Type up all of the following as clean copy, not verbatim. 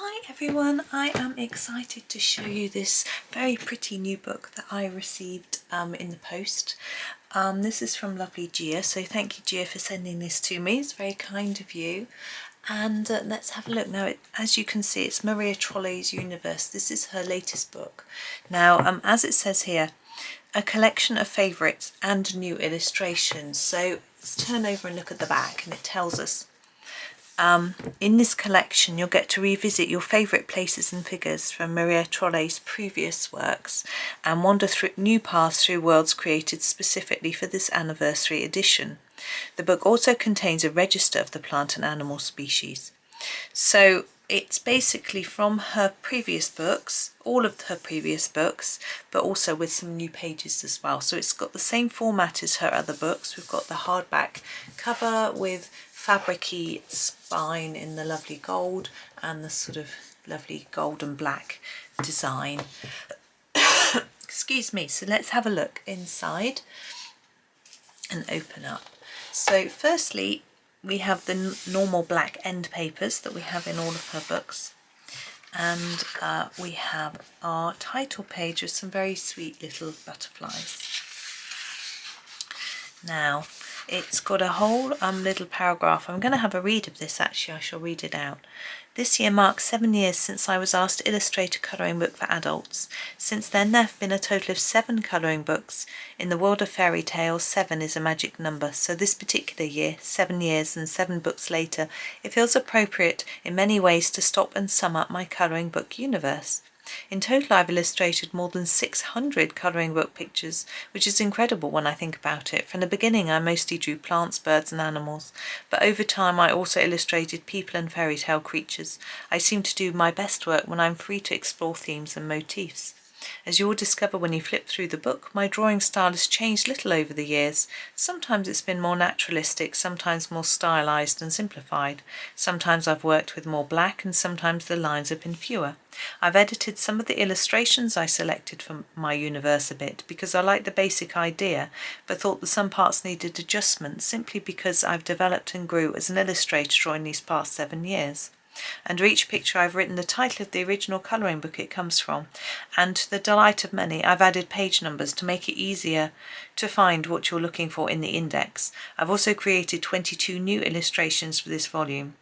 Hi everyone, I am excited to show you this very pretty new book that I received in the post. This is from lovely Gia, so thank you Gia for sending this to me, it's very kind of you. And let's have a look. Now, as you can see, it's Maria Trolle's Universe. This is her latest book. Now, as it says here, a collection of favourites and new illustrations. So let's turn over and look at the back, and it tells us in this collection you'll get to revisit your favourite places and figures from Maria Trolle's previous works and wander through new paths through worlds created specifically for this anniversary edition. The book also contains a register of the plant and animal species. So it's basically from her previous books, all of her previous books, but also with some new pages as well. So it's got the same format as her other books. We've got the hardback cover with fabric-y spine in the lovely gold and the sort of lovely gold and black design. Excuse me. So let's have a look inside and open up. So firstly, we have the normal black end papers that we have in all of her books, and we have our title page with some very sweet little butterflies. Now, it's got a whole little paragraph. I'm going to have a read of this actually, I shall read it out. This year marks 7 years since I was asked to illustrate a colouring book for adults. Since then there have been a total of 7 colouring books. In the world of fairy tales, 7 is a magic number, so this particular year, 7 years and 7 books later, it feels appropriate in many ways to stop and sum up my colouring book universe. In total I've illustrated more than 600 colouring book pictures, which is incredible when I think about it. From the beginning I mostly drew plants, birds and animals, but over time I also illustrated people and fairy tale creatures. I seem to do my best work when I'm free to explore themes and motifs. As you will discover when you flip through the book, my drawing style has changed little over the years. Sometimes it's been more naturalistic, sometimes more stylised and simplified. Sometimes I've worked with more black and sometimes the lines have been fewer. I've edited some of the illustrations I selected from my universe a bit because I liked the basic idea, but thought that some parts needed adjustment simply because I've developed and grew as an illustrator during these past 7 years. Under each picture I've written the title of the original colouring book it comes from, and to the delight of many I've added page numbers to make it easier to find what you're looking for in the index. I've also created 22 new illustrations for this volume.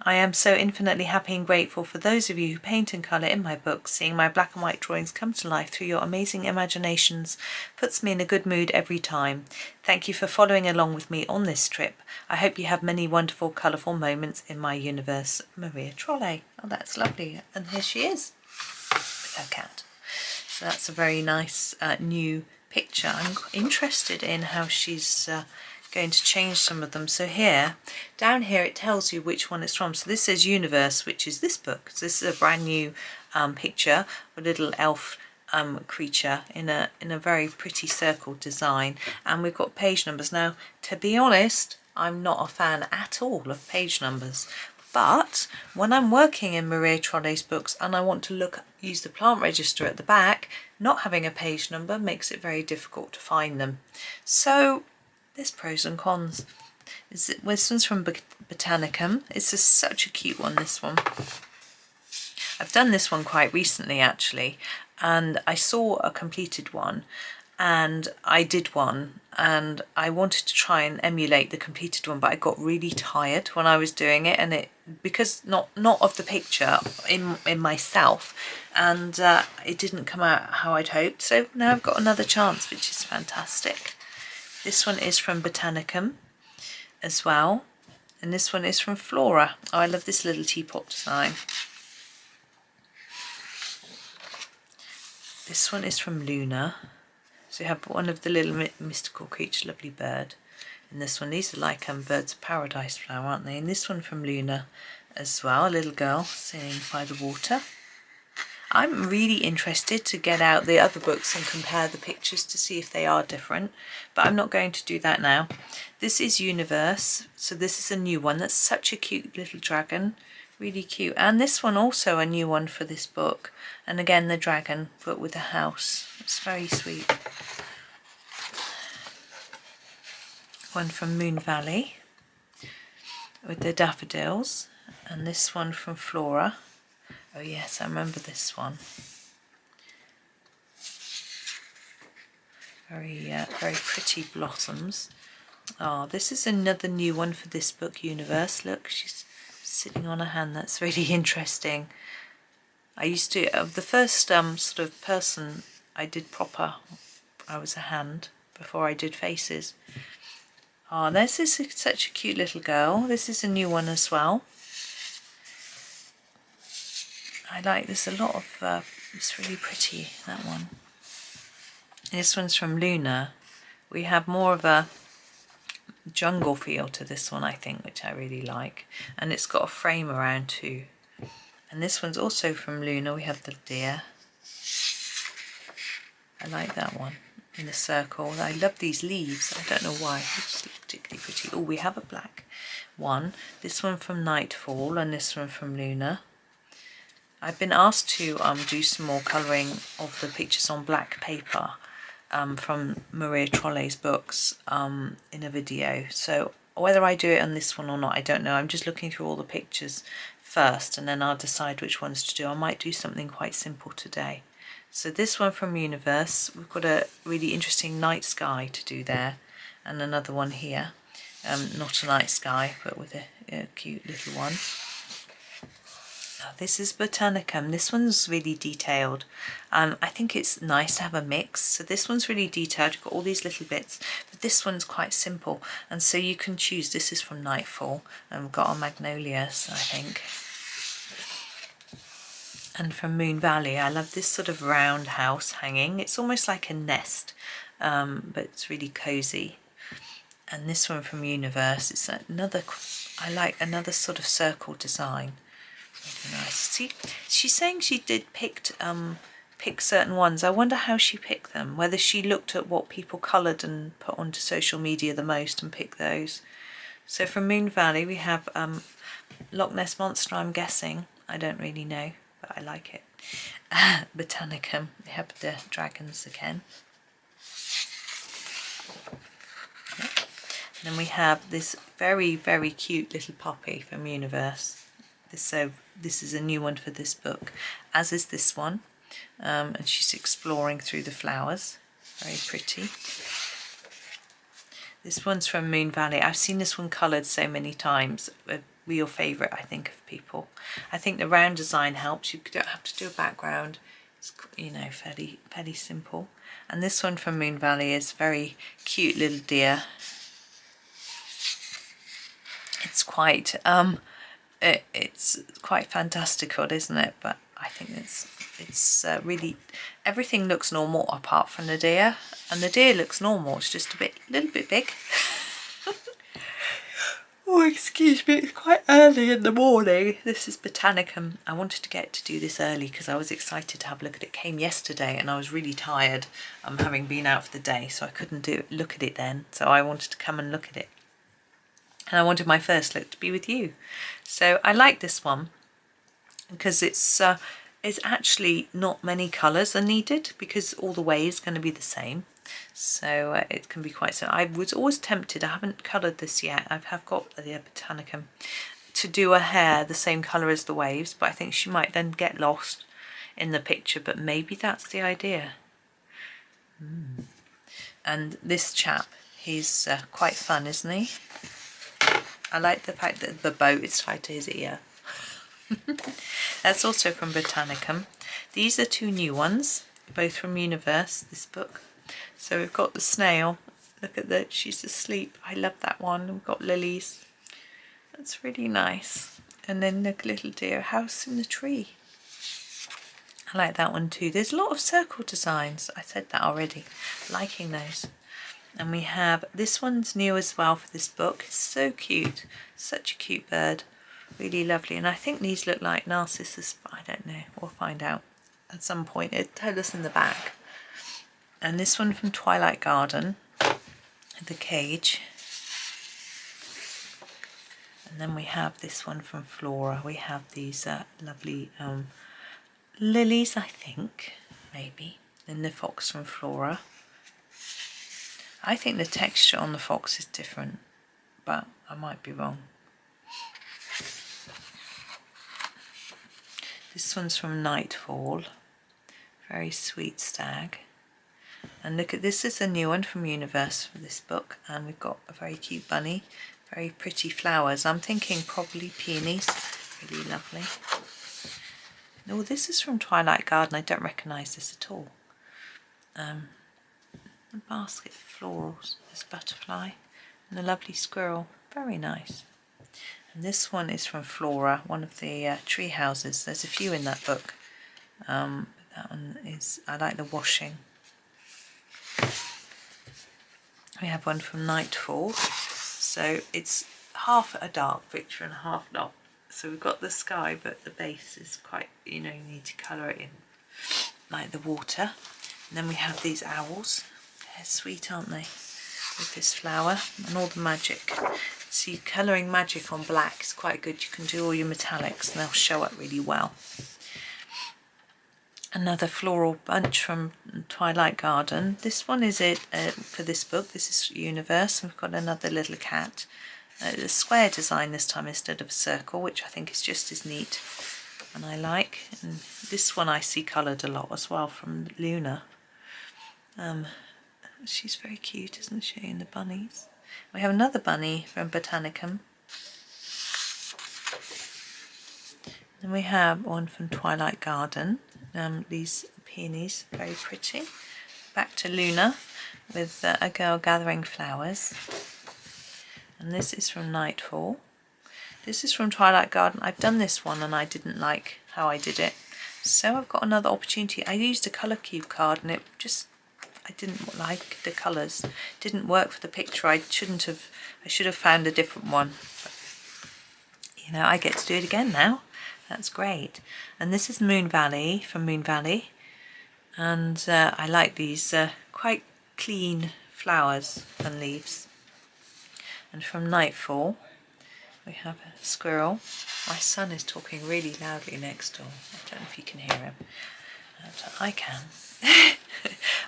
I am so infinitely happy and grateful for those of you who paint and colour in my books. Seeing my black and white drawings come to life through your amazing imaginations puts me in a good mood every time. Thank you for following along with me on this trip. I hope you have many wonderful, colourful moments in my universe. Maria Trolle. Oh, that's lovely. And here she is with her cat. So that's a very nice new picture. I'm interested in how she's going to change some of them. So here, down here, it tells you which one it's from. So this says Universe, which is this book. So this is a brand new picture, a little elf creature in a very pretty circle design, and we've got page numbers. Now, to be honest, I'm not a fan at all of page numbers, but when I'm working in Maria Trolle's books and I want to use the plant register at the back, not having a page number makes it very difficult to find them. So there's pros and cons. This one's from Botanicum. It's such a cute one, this one. I've done this one quite recently actually, and I saw a completed one and I did one and I wanted to try and emulate the completed one, but I got really tired when I was doing it, and because not of the picture in myself, and it didn't come out how I'd hoped. So now I've got another chance, which is fantastic. This one is from Botanicum as well, and this one is from Flora. Oh, I love this little teapot design. This one is from Luna. So you have one of the little mystical creatures, lovely bird. And this one, these are like birds of paradise flower, aren't they? And this one from Luna as well, a little girl sitting by the water. I'm really interested to get out the other books and compare the pictures to see if they are different, but I'm not going to do that now. This is Universe, so this is a new one. That's such a cute little dragon, really cute. And this one also a new one for this book, and again the dragon but with a house. It's very sweet. One from Moon Valley with the daffodils, and this one from Flora Oh yes, I remember this one. Very pretty blossoms. Oh, this is another new one for this book universe. Look, she's sitting on a hand. That's really interesting. I used to, the first sort of person I did proper, I was a hand before I did faces. Oh, this is such a cute little girl. This is a new one as well. I like this a lot of, it's really pretty, that one. This one's from Luna. We have more of a jungle feel to this one, I think, which I really like. And it's got a frame around too. And this one's also from Luna. We have the deer. I like that one in a circle. I love these leaves. I don't know why. They just look particularly pretty. Oh, we have a black one. This one from Nightfall and this one from Luna. I've been asked to do some more colouring of the pictures on black paper from Maria Trolle's books in a video. So whether I do it on this one or not, I don't know. I'm just looking through all the pictures first and then I'll decide which ones to do. I might do something quite simple today. So this one from Universe, we've got a really interesting night sky to do there, and another one here. Not a night sky, but with a cute little one. This is Botanicum. This one's really detailed. I think it's nice to have a mix. So this one's really detailed. You've got all these little bits, but this one's quite simple. And so you can choose. This is from Nightfall. And we've got our magnolias, I think. And from Moon Valley, I love this sort of round house hanging. It's almost like a nest, but it's really cozy. And this one from Universe, it's another, I like another sort of circle design. Really nice. See, she's saying she did pick certain ones. I wonder how she picked them, whether she looked at what people coloured and put onto social media the most and picked those. So from Moon Valley we have Loch Ness Monster, I'm guessing. I don't really know, but I like it. Botanicum, we have the dragons again. And then we have this very, very cute little poppy from Universe. This is a new one for this book, as is this one. And she's exploring through the flowers. Very pretty. This one's from Moon Valley. I've seen this one coloured so many times. A real favourite, I think, of people. I think the round design helps. You don't have to do a background. It's, you know, fairly simple. And this one from Moon Valley is very cute little deer. It's quite it's quite fantastical, isn't it? But I think it's really, everything looks normal apart from the deer, and the deer looks normal. It's just a little bit big. Oh, excuse me, it's quite early in the morning. This is Botanicum. I wanted to get to do this early because I was excited to have a look at it. It came yesterday and I was really tired having been out for the day, so I couldn't look at it then. So I wanted to come and look at it. And I wanted my first look to be with you. So I like this one because it's actually not many colours are needed because all the way is going to be the same. So it can be quite, so I was always tempted, I haven't coloured this yet, I have got the Botanicum, to do a hair the same colour as the waves, but I think she might then get lost in the picture, but maybe that's the idea. And this chap, he's quite fun, isn't he? I like the fact that the boat is tied to his ear. That's also from Botanicum. These are two new ones, both from Universe, this book. So we've got the snail. Look at that, she's asleep. I love that one. We've got lilies. That's really nice. And then the little deer, house in the tree. I like that one too. There's a lot of circle designs. I said that already. Liking those. And we have, this one's new as well for this book. It's so cute. Such a cute bird. Really lovely. And I think these look like narcissus, but I don't know. We'll find out at some point. It'll tell us in the back. And this one from Twilight Garden, the cage. And then we have this one from Flora. We have these lovely lilies, I think, maybe. Then the fox from Flora. I think the texture on the fox is different, but I might be wrong. This one's from Nightfall. Very sweet stag. And look at this, is a new one from Universe for this book, and we've got a very cute bunny, very pretty flowers. I'm thinking probably peonies, really lovely. Oh, this is from Twilight Garden. I don't recognise this at all. A basket of florals, this butterfly, and a lovely squirrel, very nice. And this one is from Flora, one of the tree houses. There's a few in that book. That one is, I like the washing. We have one from Nightfall, so it's half a dark picture and half not. So we've got the sky, but the base is quite, you know, you need to colour it in, like the water. And then we have these owls. They're sweet, aren't they? With this flower and all the magic. See, colouring magic on black is quite good. You can do all your metallics and they'll show up really well. Another floral bunch from Twilight Garden. This one is it for this book. This is Universe. We've got another little cat. A square design this time instead of a circle, which I think is just as neat and I like. And this one I see coloured a lot as well from Luna. She's very cute, isn't she, in the bunnies? We have another bunny from Botanicum. Then we have one from Twilight Garden. These peonies, very pretty. Back to Luna with a girl gathering flowers. And this is from Nightfall. This is from Twilight Garden. I've done this one and I didn't like how I did it. So I've got another opportunity. I used a colour cube card and it just, I didn't like the colours. Didn't work for the picture. I should have found a different one. But, you know, I get to do it again now. That's great. And this is Moon Valley from Moon Valley. And I like these quite clean flowers and leaves. And from Nightfall, we have a squirrel. My son is talking really loudly next door. I don't know if you can hear him. I can.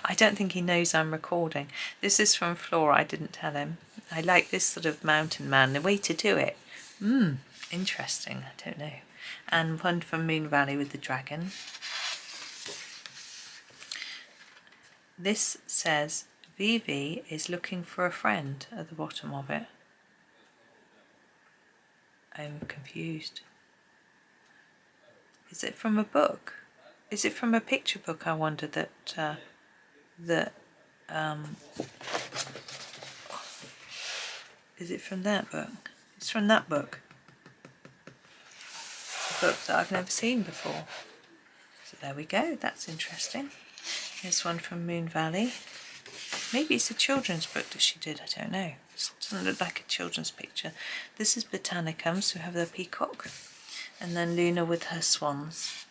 I don't think he knows I'm recording. This is from Flora. I didn't tell him. I like this sort of mountain man. The way to do it. Interesting. I don't know. And one from Moon Valley with the dragon. This says Vivi is looking for a friend at the bottom of it. I'm confused. Is it from a book? Is it from a picture book? I wonder is it from that book? It's from that book. A book that I've never seen before. So there we go, that's interesting. Here's one from Moon Valley. Maybe it's a children's book that she did, I don't know. It doesn't look like a children's picture. This is Botanicum, so we have the peacock. And then Luna with her swans.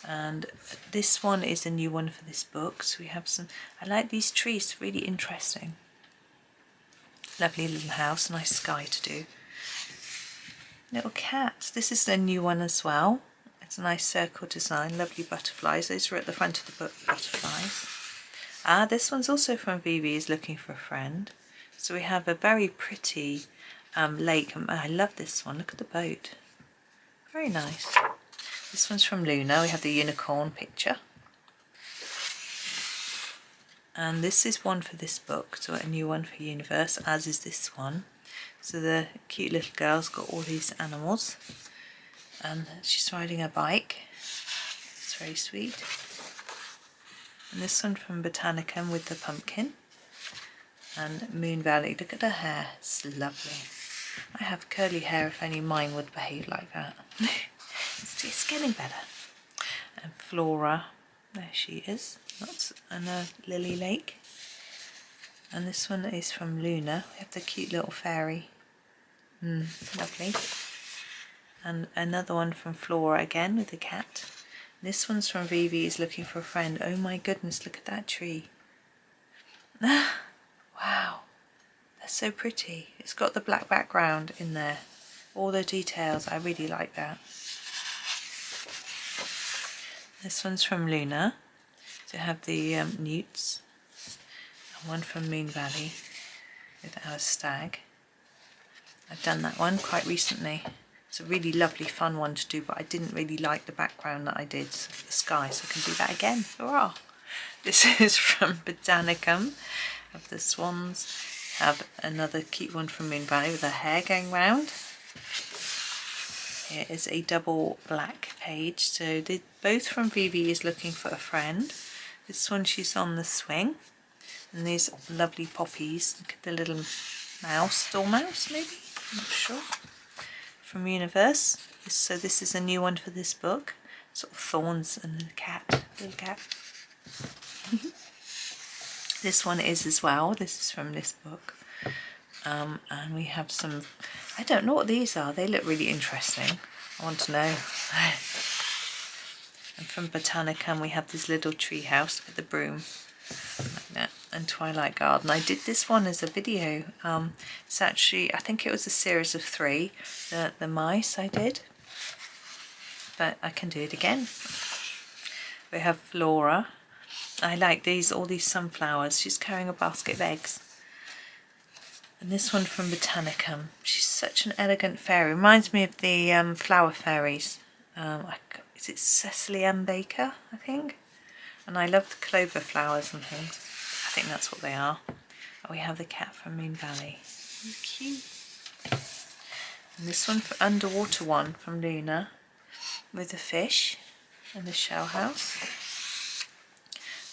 And this one is a new one for this book. So we have some, I like these trees, really interesting. Lovely little house, nice sky to do. Little cats, this is a new one as well. It's a nice circle design, lovely butterflies. Those are at the front of the book, butterflies. This one's also from Vivi is looking for a friend. So we have a very pretty lake. I love this one, look at the boat. Very nice. This one's from Luna, we have the unicorn picture. And this is one for this book, so a new one for Universe, as is this one. So the cute little girl's got all these animals. And she's riding a bike. It's very sweet. And this one from Botanicum with the pumpkin. And Moon Valley, look at her hair, it's lovely. I have curly hair if only mine would behave like that. It's getting better. And Flora, there she is. That's in a lily lake. And this one is from Luna. We have the cute little fairy. Lovely. And another one from Flora again with the cat. This one's from Vivi is looking for a friend. Oh my goodness, look at that tree. Wow, that's so pretty. It's got the black background in there. All the details, I really like that. This one's from Luna. To have the newts. And one from Moon Valley with our stag. I've done that one quite recently. It's a really lovely fun one to do, but I didn't really like the background that I did of the sky, so I can do that again. Hurrah! This is from Botanicum, of the swans. Have another cute one from Moon Valley with her hair going round. Here is a double black page, so both from Vivi is looking for a friend. This one she's on the swing, and these lovely poppies. Look at the little mouse, dormouse maybe, I'm not sure. From Universe. So this is a new one for this book. Sort of thorns and a cat, little cat. This one is as well. This is from this book. And we have some, I don't know what these are. They look really interesting. I want to know. And from Botanicum we have this little tree house with the broom. Like that. And Twilight Garden. I did this one as a video. It's actually, I think it was a series of 3, the mice I did, but I can do it again. We have Flora. I like these, all these sunflowers. She's carrying a basket of eggs. And this one from Botanicum. She's such an elegant fairy. Reminds me of the flower fairies. Is it Cecily M. Baker, I think? And I love the clover flowers and things. I think that's what they are. And we have the cat from Moon Valley. Cute. And this one, for underwater one from Luna, with the fish and the shell house.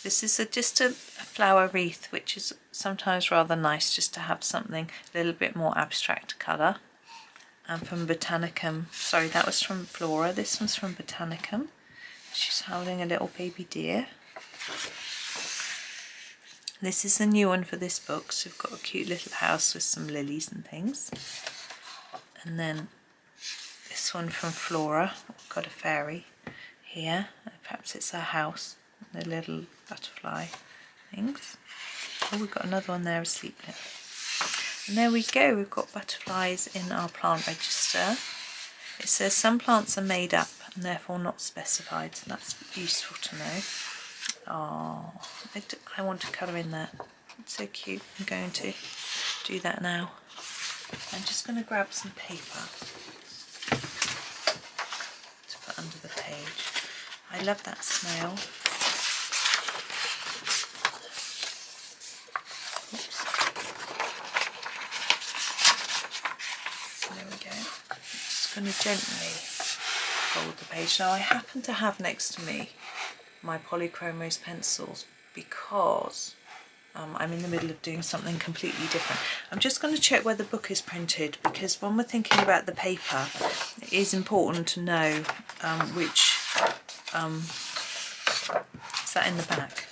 This is just a flower wreath, which is sometimes rather nice just to have something a little bit more abstract colour. And from Botanicum, sorry, that was from Flora. This one's from Botanicum. She's holding a little baby deer. This is a new one for this book, so we've got a cute little house with some lilies and things. And then this one from Flora, we've got a fairy here, perhaps it's her house, the little butterfly things. Oh, we've got another one there asleep now. And there we go, we've got butterflies in our plant register. It says some plants are made up and therefore not specified, so that's useful to know. Oh, I want to colour in that. It's so cute. I'm going to do that now. I'm just going to grab some paper to put under the page. I love that snail. Oops. There we go. I'm just going to gently fold the page. Now I happen to have next to me my Polychromos pencils because I'm in the middle of doing something completely different. I'm just going to check where the book is printed, because when we're thinking about the paper, it is important to know which... is that in the back?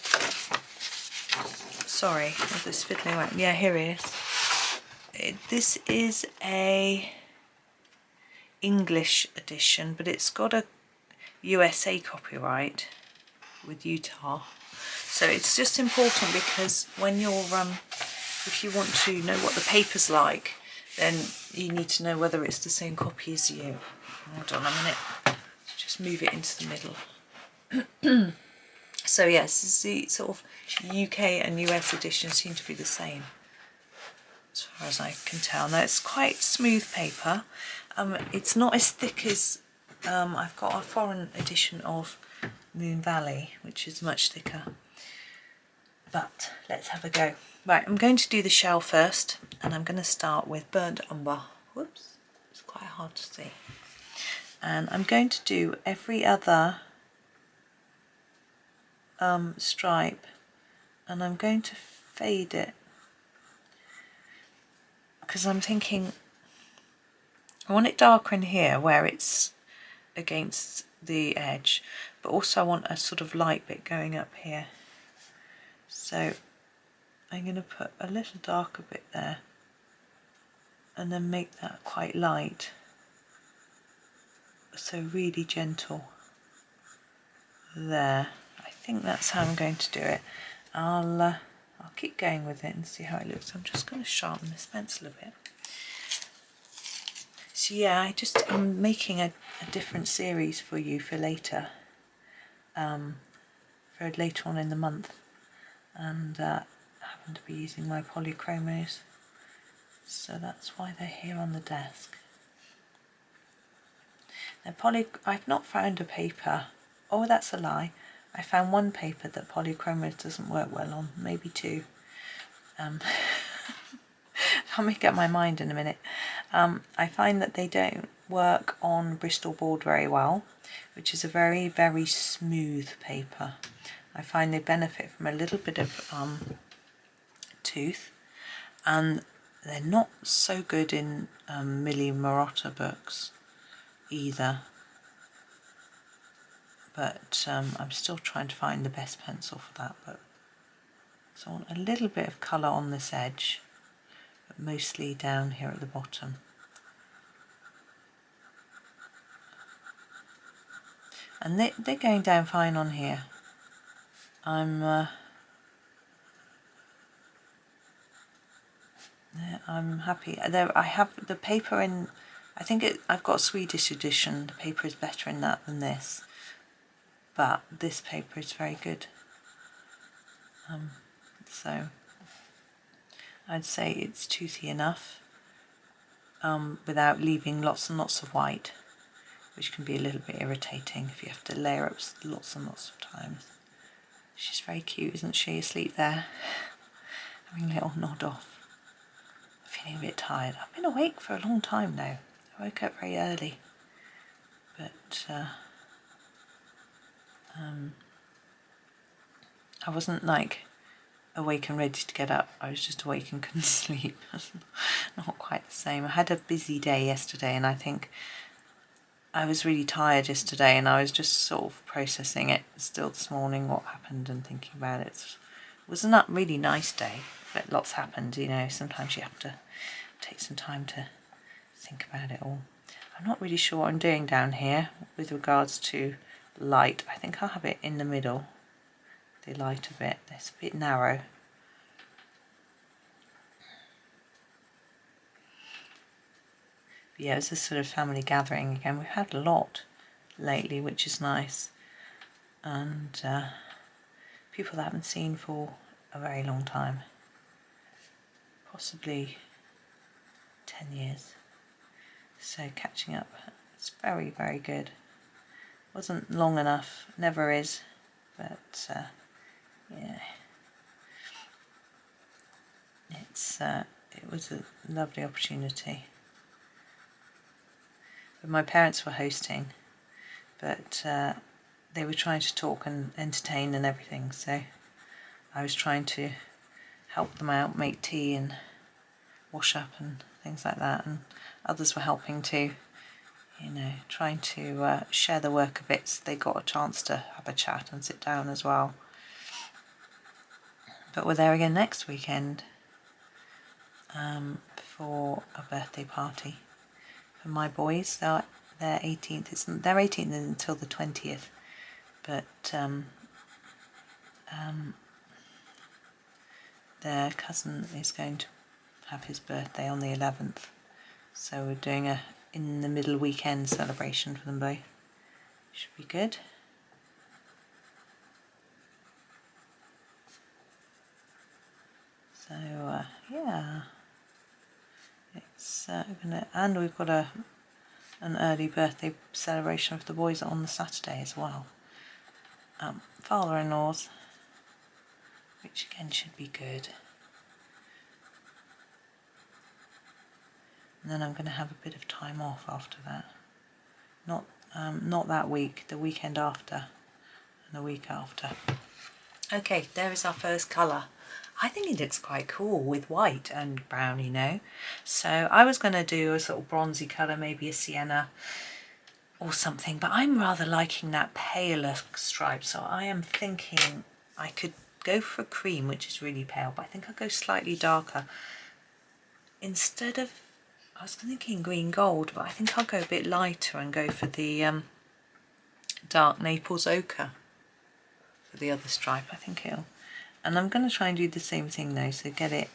Sorry, all this fiddling around. Yeah, here it is. This is a English edition, but it's got a USA copyright with Utah, so it's just important because when you're if you want to know what the paper's like, then you need to know whether it's the same copy as you. Hold on a minute, just move it into the middle. So yes, the sort of UK and US editions seem to be the same as far as I can tell. Now it's quite smooth paper. It's not as thick as I've got a foreign edition of Moon Valley, which is much thicker, but let's have a go. Right, I'm going to do the shell first, and I'm going to start with burnt umber. Whoops, it's quite hard to see. And I'm going to do every other stripe, and I'm going to fade it because I'm thinking I want it darker in here where it's against the edge, but also I want a sort of light bit going up here. So I'm going to put a little darker bit there and then make that quite light, so really gentle there. I think that's how I'm going to do it. I'll keep going with it and see how it looks. I'm just going to sharpen this pencil a bit. So yeah, I'm making a different series for you for later, for later on in the month, and I happen to be using my Polychromos, so that's why they're here on the desk. Now I've not found a paper, oh that's a lie, I found one paper that Polychromos doesn't work well on, maybe two. I'll make up my mind in a minute. I find that they don't work on Bristol board very well, which is a very, very smooth paper. I find they benefit from a little bit of tooth, and they're not so good in Millie Marotta books either. But I'm still trying to find the best pencil for that book. So I want a little bit of colour on this edge, but mostly down here at the bottom. And they're going down fine on here. I'm happy. I have the paper in, I think I've got a Swedish edition. The paper is better in that than this. But this paper is very good. So I'd say it's toothy enough without leaving lots and lots of white, which can be a little bit irritating if you have to layer up lots and lots of times. She's very cute, isn't she, asleep there? Having a little nod off. Feeling a bit tired. I've been awake for a long time now. I woke up very early. But I wasn't like awake and ready to get up. I was just awake and couldn't sleep. Not quite the same. I had a busy day yesterday, and I think I was really tired yesterday, and I was just sort of processing it still this morning, what happened, and thinking about it. It was a really nice day, but lots happened, you know. Sometimes you have to take some time to think about it all. I'm not really sure what I'm doing down here with regards to light. I think I'll have it in the middle, the light a bit. It's a bit narrow. But yeah, it's a sort of family gathering again. We've had a lot lately, which is nice. And people that I haven't seen for a very long time. Possibly 10 years. So catching up, it's very, very good. Wasn't long enough, never is, but yeah. It was a lovely opportunity. But my parents were hosting, but they were trying to talk and entertain and everything, so I was trying to help them out, make tea and wash up and things like that, and others were helping too, you know, trying to share the work a bit so they got a chance to have a chat and sit down as well. But we're there again next weekend for a birthday party for my boys. They're 18th. They're 18th until the 20th, but their cousin is going to have his birthday on the 11th, so we're doing a in the middle weekend celebration for them both. Should be good. So yeah, it's and we've got an early birthday celebration for the boys on the Saturday as well. Father-in-law's, which again should be good. And then I'm going to have a bit of time off after that. Not that week, the weekend after, and the week after. Okay, there is our first colour. I think it looks quite cool with white and brown, you know. So I was going to do a sort of bronzy colour, maybe a sienna or something, but I'm rather liking that paler stripe, so I am thinking I could go for a cream, which is really pale, but I think I'll go slightly darker. Instead of, I was thinking green gold, but I think I'll go a bit lighter and go for the dark Naples ochre for the other stripe. I think it'll, and I'm going to try and do the same thing though, so get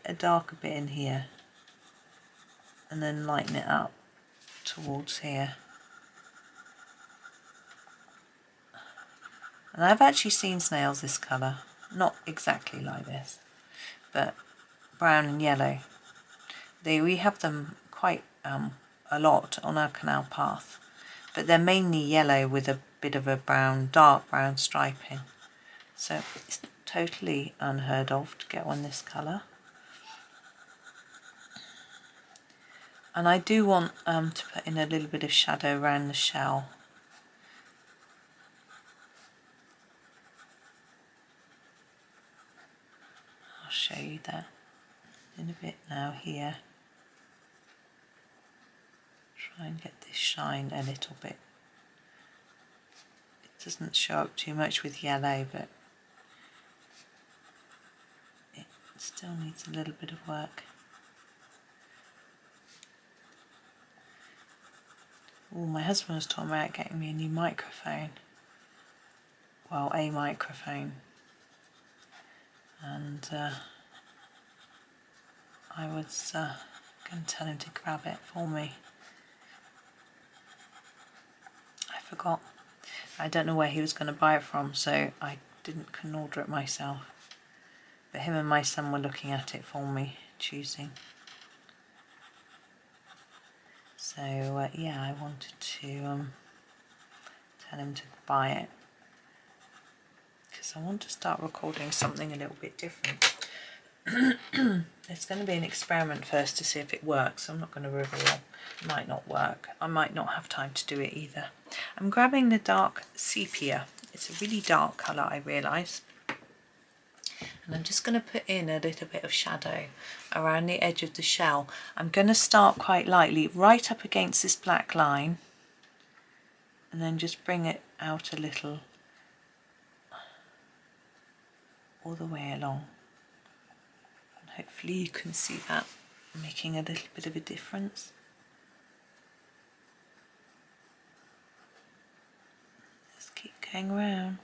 a darker bit in here and then lighten it up towards here. And I've actually seen snails this colour, not exactly like this, but brown and yellow. We have them quite a lot on our canal path, but they're mainly yellow with a bit of a brown, dark brown striping. So it's totally unheard of to get one this colour. And I do want to put in a little bit of shadow around the shell. I'll show you that in a bit now here. Try and get this shine a little bit. It doesn't show up too much with yellow, but it still needs a little bit of work. Oh, my husband was talking about getting me a new microphone. Well, a microphone. And I was going to tell him to grab it for me. I forgot. I don't know where he was going to buy it from, so I couldn't order it myself. But him and my son were looking at it for me, choosing. So yeah, I wanted to tell him to buy it, because I want to start recording something a little bit different. It's going to be an experiment first to see if it works. I'm not going to reveal. It might not work. I might not have time to do it either. I'm grabbing the dark sepia. It's a really dark colour, I realise. And I'm just going to put in a little bit of shadow around the edge of the shell. I'm going to start quite lightly, right up against this black line, and then just bring it out a little, all the way along. And hopefully you can see that making a little bit of a difference. Just keep going around.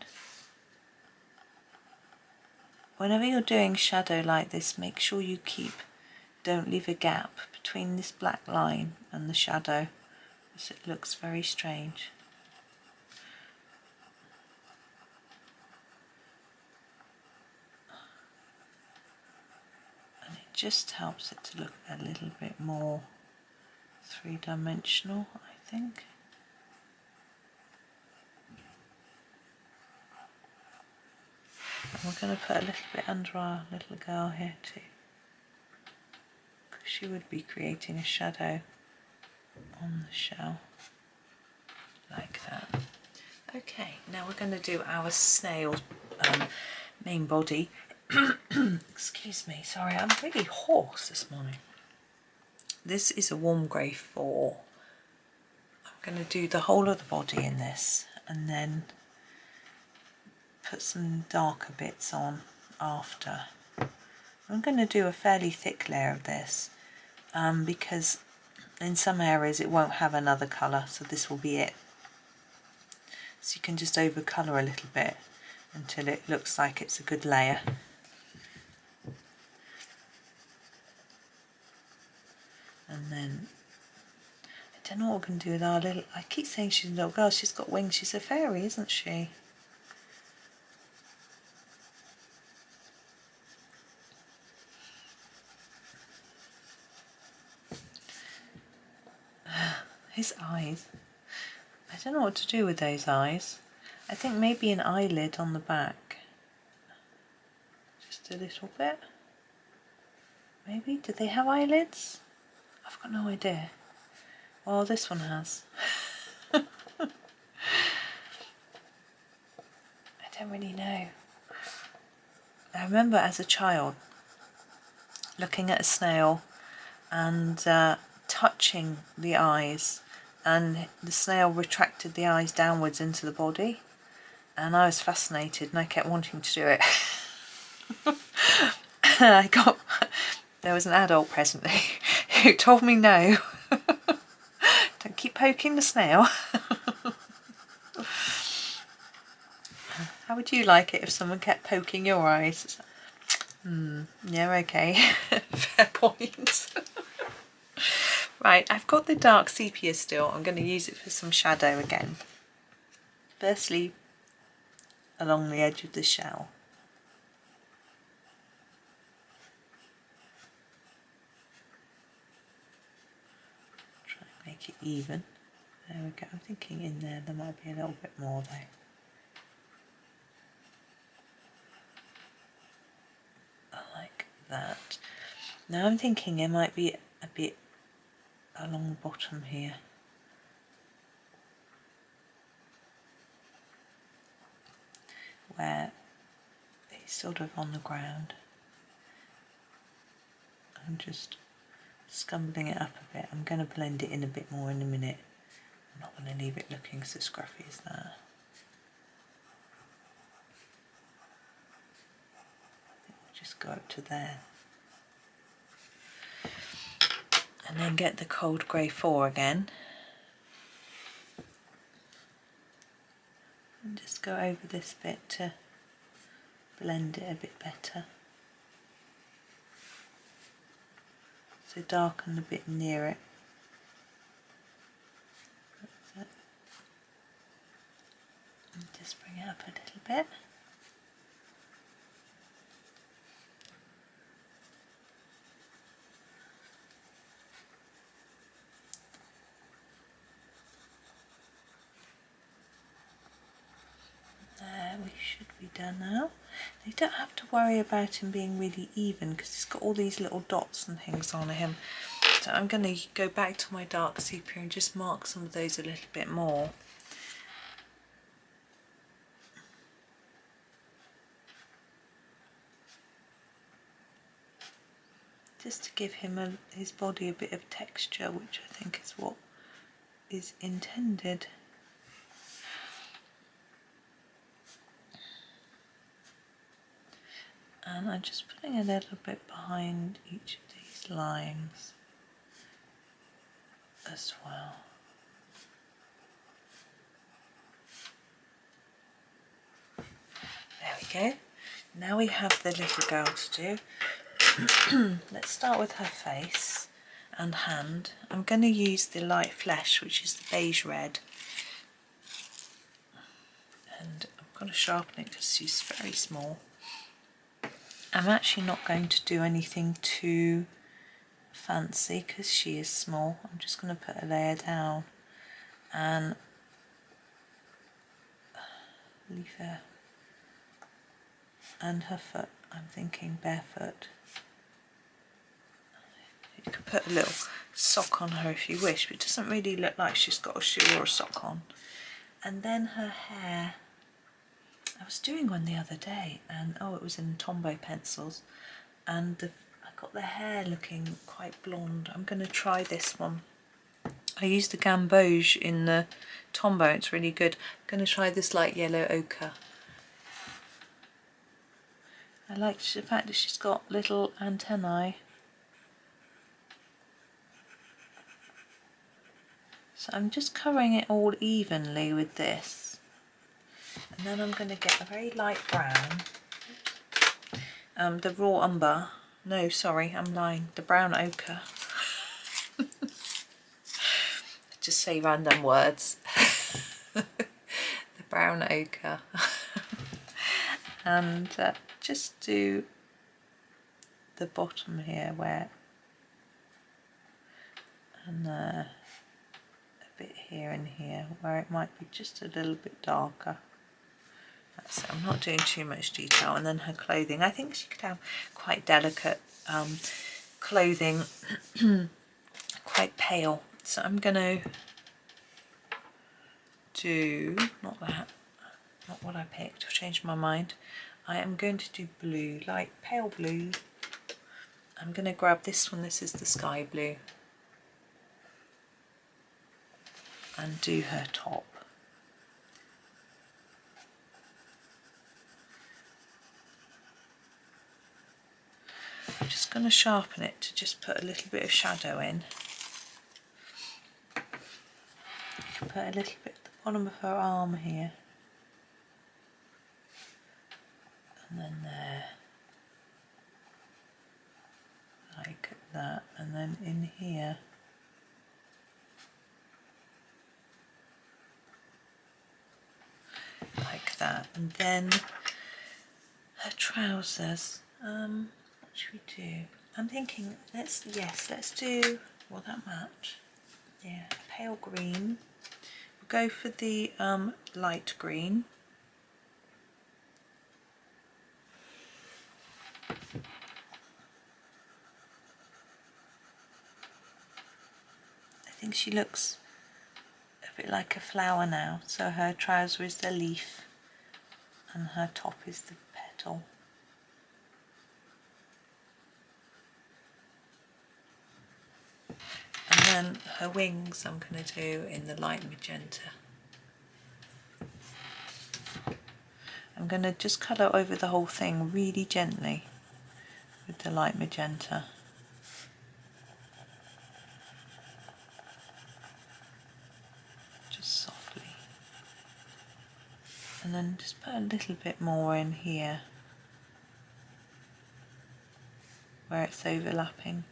Whenever you're doing shadow like this, make sure you don't leave a gap between this black line and the shadow, because it looks very strange. And it just helps it to look a little bit more three-dimensional, I think. And we're going to put a little bit under our little girl here too, because she would be creating a shadow on the shell, like that. Okay, now we're going to do our snail main body. Excuse me, sorry, I'm really hoarse this morning. This is a warm grey 4. I'm going to do the whole of the body in this, and then put some darker bits on after. I'm going to do a fairly thick layer of this because in some areas it won't have another colour, so this will be it. So you can just over colour a little bit until it looks like it's a good layer. And then I don't know what we're going to do with our little, I keep saying she's a little girl, she's got wings, she's a fairy, isn't she? His eyes. I don't know what to do with those eyes. I think maybe an eyelid on the back. Just a little bit. Maybe? Do they have eyelids? I've got no idea. Well, this one has. I don't really know. I remember as a child looking at a snail and touching the eyes, and the snail retracted the eyes downwards into the body, and I was fascinated and I kept wanting to do it. There was an adult present who told me no, don't keep poking the snail. How would you like it if someone kept poking your eyes? Yeah, okay. Fair point. Right, I've got the dark sepia still. I'm going to use it for some shadow again. Firstly, along the edge of the shell. Try and make it even. There we go. I'm thinking in there might be a little bit more though. Like that. Now I'm thinking there might be a bit along the bottom here. Where he's sort of on the ground. I'm just scumbling it up a bit. I'm going to blend it in a bit more in a minute. I'm not going to leave it looking so scruffy as that. I think we'll just go up to there. And then get the cold grey 4 again. And just go over this bit to blend it a bit better. So darken the bit near it. That's it. And just bring it up a little bit. There, we should be done now. You don't have to worry about him being really even because he's got all these little dots and things on him. So I'm going to go back to my dark sepia and just mark some of those a little bit more. Just to give him his body a bit of texture, which I think is what is intended. And I'm just putting a little bit behind each of these lines as well. There we go. Now we have the little girl to do. Let's start with her face and hand. I'm going to use the light flesh, which is the beige red. And I'm going to sharpen it because she's very small. I'm actually not going to do anything too fancy because she is small. I'm just going to put a layer down and leave her and her foot. I'm thinking barefoot. You could put a little sock on her if you wish, but it doesn't really look like she's got a shoe or a sock on. And then her hair. I was doing one the other day and it was in Tombow pencils and I got the hair looking quite blonde. I'm going to try this one. I used the gamboge in the Tombow, it's really good. I'm going to try this light yellow ochre. I like the fact that she's got little antennae. So I'm just covering it all evenly with this. And then I'm going to get a very light brown, the raw umber, no sorry I'm lying, the brown ochre. Just say random words. The brown ochre. And just do the bottom here where, and a bit here and here where it might be just a little bit darker. That's it. I'm not doing too much detail. And then her clothing, I think she could have quite delicate clothing, quite pale. So I'm going to do, not that, not what I picked, I've changed my mind. I am going to do blue, light pale blue. I'm going to grab this one, this is the sky blue, and do her top. I'm just going to sharpen it to just put a little bit of shadow in. You can put a little bit at the bottom of her arm here. And then there. Like that. And then in here. Like that. And then her trousers. What should we do? I'm thinking, let's do, will that match? Yeah, a pale green. go for the light green. I think she looks a bit like a flower now, so her trouser is the leaf and her top is the petal. And then her wings I'm going to do in the light magenta. I'm going to just colour over the whole thing really gently with the light magenta. Just softly. And then just put a little bit more in here where it's overlapping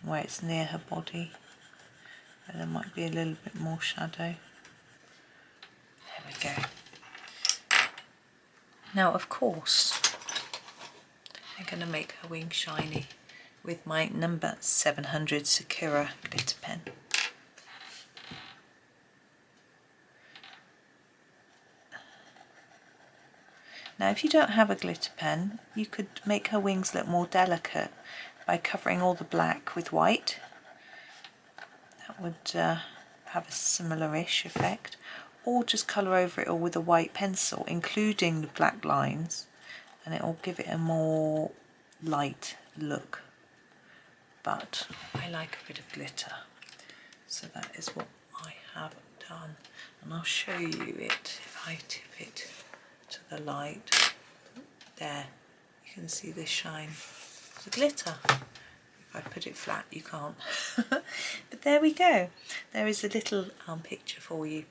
and where it's near her body. And there might be a little bit more shadow. There we go. Now, of course, I'm going to make her wing shiny with my number 700 Sakura glitter pen. Now, if you don't have a glitter pen, you could make her wings look more delicate by covering all the black with white. That would have a similar-ish effect. Or just colour over it all with a white pencil, including the black lines, and it will give it a more light look. But I like a bit of glitter, so that is what I have done. And I'll show you it if I tip it to the light. There, you can see the shine of the glitter. If I put it flat, you can't. But there we go. There is a little picture for you.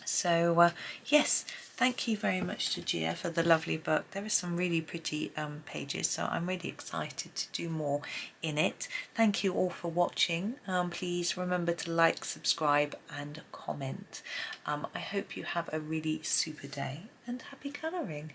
So yes, thank you very much to Gia for the lovely book. There are some really pretty pages, so I'm really excited to do more in it. Thank you all for watching. Please remember to like, subscribe and comment. I hope you have a really super day and happy colouring.